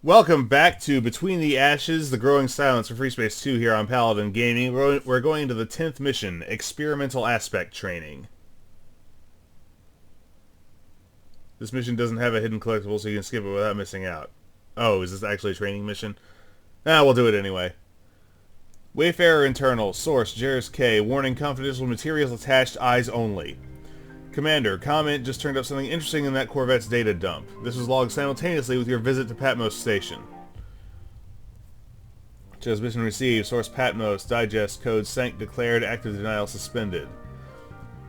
Welcome back to Between the Ashes, the Growing Silence for Freespace 2 here on Paladin Gaming. We're going into the 10th mission, Experimental Aspect Training. This mission doesn't have a hidden collectible, so you can skip it without missing out. Oh, is this actually a training mission? We'll do it anyway. Wayfarer Internal, Source, Jairus K. Warning, confidential materials attached, eyes only. Commander, comment just turned up something interesting in that Corvette's data dump. This was logged simultaneously with your visit to Patmos Station. Transmission received. Source Patmos. Digest. Code sank declared. Active denial suspended.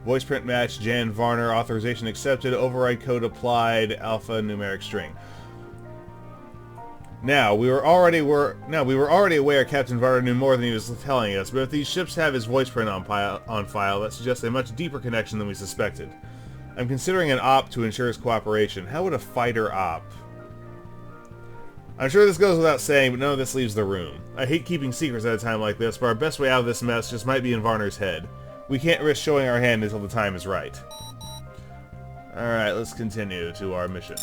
Voice print match. Jan Varner. Authorization accepted. Override code applied. Alpha numeric string. Now, we were already aware Captain Varner knew more than he was telling us, but if these ships have his voice print on file, that suggests a much deeper connection than we suspected. I'm considering an op to ensure his cooperation. How would a fighter op? I'm sure this goes without saying, but none of this leaves the room. I hate keeping secrets at a time like this, but our best way out of this mess just might be in Varner's head. We can't risk showing our hand until the time is right. Alright, let's continue to our mission.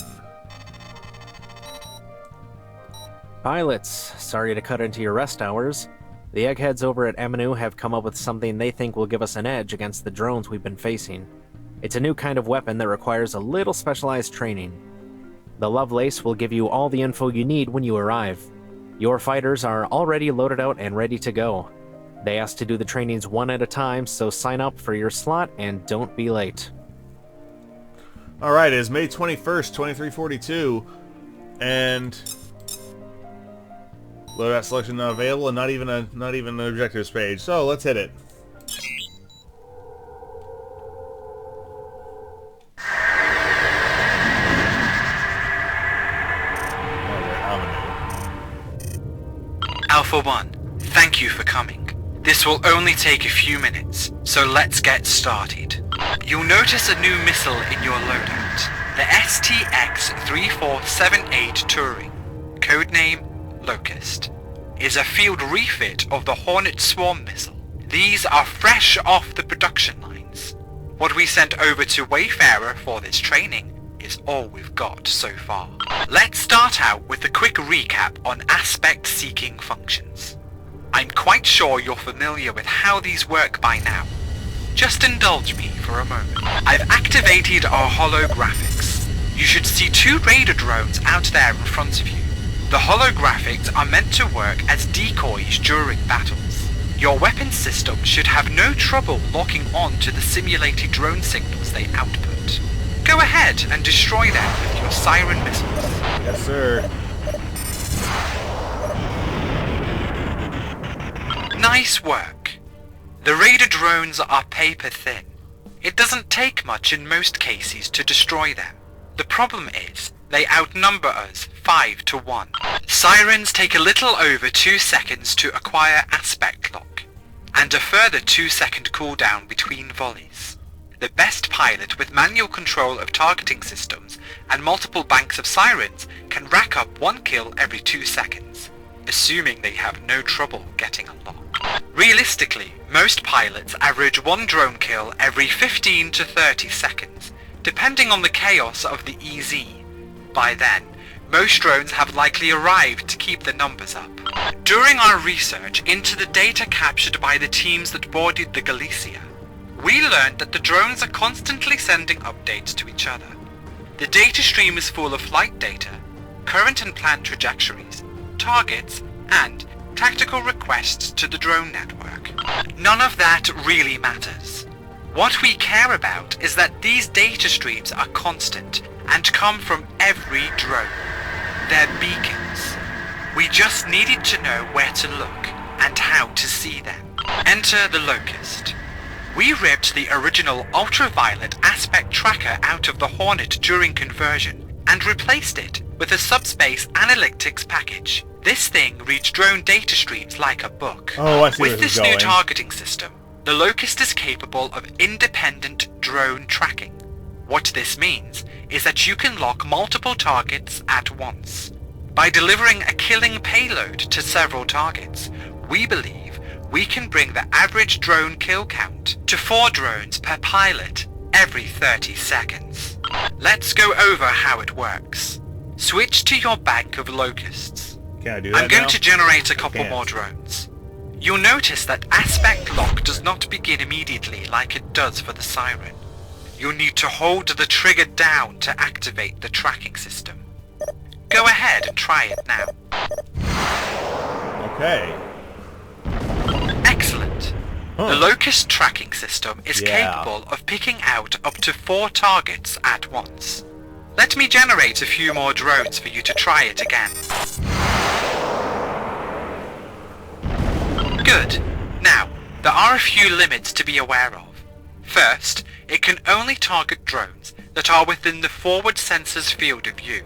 Pilots, sorry to cut into your rest hours. The eggheads over at Eminu have come up with something they think will give us an edge against the drones we've been facing. It's a new kind of weapon that requires a little specialized training. The Lovelace will give you all the info you need when you arrive. Your fighters are already loaded out and ready to go. They ask to do the trainings one at a time, so sign up for your slot and don't be late. Alright, it is May 21st, 2342, and loadout selection not available, and not even an objectives page. So let's hit it. Alpha 1, thank you for coming. This will only take a few minutes, so let's get started. You'll notice a new missile in your loadout, the STX-3478 Touring, codename Locus, is a field refit of the Hornet swarm missile. These are fresh off the production lines. What we sent over to Wayfarer for this training is all we've got so far. Let's start out with a quick recap on aspect-seeking functions. I'm quite sure you're familiar with how these work by now. Just indulge me for a moment. I've activated our holographics. You should see two raider drones out there in front of you. The holographics are meant to work as decoys during battles. Your weapon system should have no trouble locking on to the simulated drone signals they output. Go ahead and destroy them with your siren missiles. Yes, sir. Nice work. The raider drones are paper thin. It doesn't take much in most cases to destroy them. The problem is, they outnumber us 5 to 1. Sirens take a little over 2 seconds to acquire aspect lock, and a further 2-second cooldown between volleys. The best pilot with manual control of targeting systems and multiple banks of sirens can rack up 1 kill every 2 seconds, assuming they have no trouble getting a lock. Realistically, most pilots average 1 drone kill every 15 to 30 seconds, depending on the chaos of the EZ. By then, most drones have likely arrived to keep the numbers up. During our research into the data captured by the teams that boarded the Galicia, we learned that the drones are constantly sending updates to each other. The data stream is full of flight data, current and planned trajectories, targets, and tactical requests to the drone network. None of that really matters. What we care about is that these data streams are constant and come from every drone. They're beacons. We just needed to know where to look and how to see them. Enter the Locus. We ripped the original ultraviolet aspect tracker out of the Hornet during conversion and replaced it with a subspace analytics package. This thing reads drone data streams like a book. Oh, I see where With this is this new going. targeting system, the Locust is capable of independent drone tracking. What this means is that you can lock multiple targets at once. By delivering a killing payload to several targets, we believe we can bring the average drone kill count to 4 drones per pilot every 30 seconds. Let's go over how it works. Switch to your bank of locusts. Can I do that I'm going now? to generate a couple Can't. more drones. You'll notice that aspect lock does not begin immediately like it does for the siren. You'll need to hold the trigger down to activate the tracking system. Go ahead and try it now. Okay. Excellent. Huh. The Locust tracking system is Yeah. capable of picking out up to 4 targets at once. Let me generate a few more drones for you to try it again. Good. Now, there are a few limits to be aware of. First, it can only target drones that are within the forward sensor's field of view.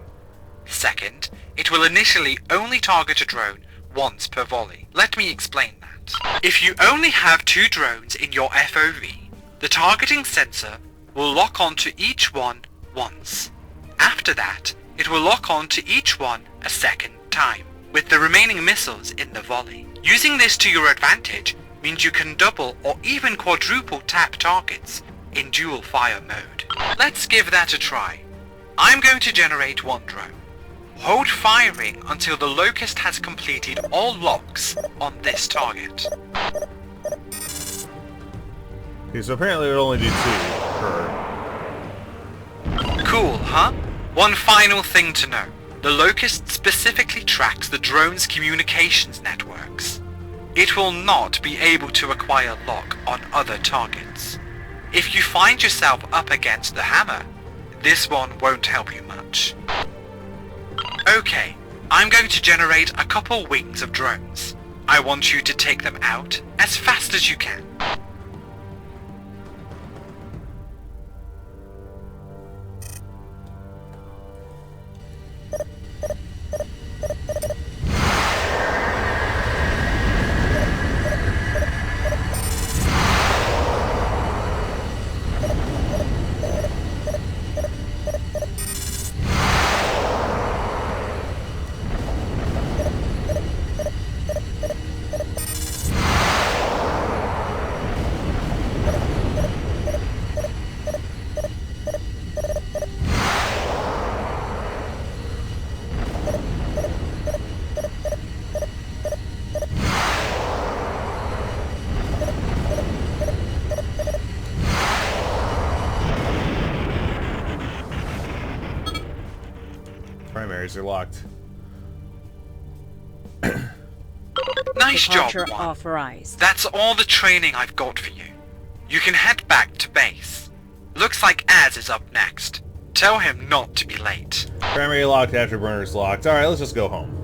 Second, it will initially only target a drone once per volley. Let me explain that. If you only have 2 drones in your FOV, the targeting sensor will lock onto each one once. After that, it will lock onto each one a second time, with the remaining missiles in the volley. Using this to your advantage means you can double or even quadruple tap targets in dual fire mode. Let's give that a try. I'm going to generate 1 drone. Hold firing until the Locust has completed all locks on this target. Okay, so apparently it would only do 2 per... Cool, huh? One final thing to know. The Locust specifically tracks the drone's communications networks. It will not be able to acquire lock on other targets. If you find yourself up against the hammer, this one won't help you much. Okay, I'm going to generate a couple wings of drones. I want you to take them out as fast as you can. Primaries are locked. Nice job, Departure Juan. authorized. That's all the training I've got for you. You can head back to base. Looks like Az is up next. Tell him not to be late. Primary locked, afterburner's locked. Alright, let's just go home.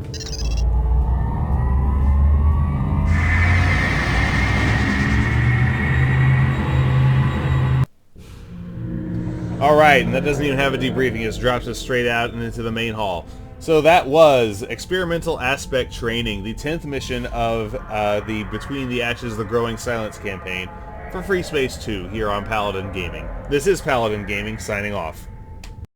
Alright, and that doesn't even have a debriefing, it just drops us straight out and into the main hall. So that was Experimental Aspect Training, the 10th mission of the Between the Ashes the Growing Silence campaign for Freespace 2 here on Paladin Gaming. This is Paladin Gaming, signing off.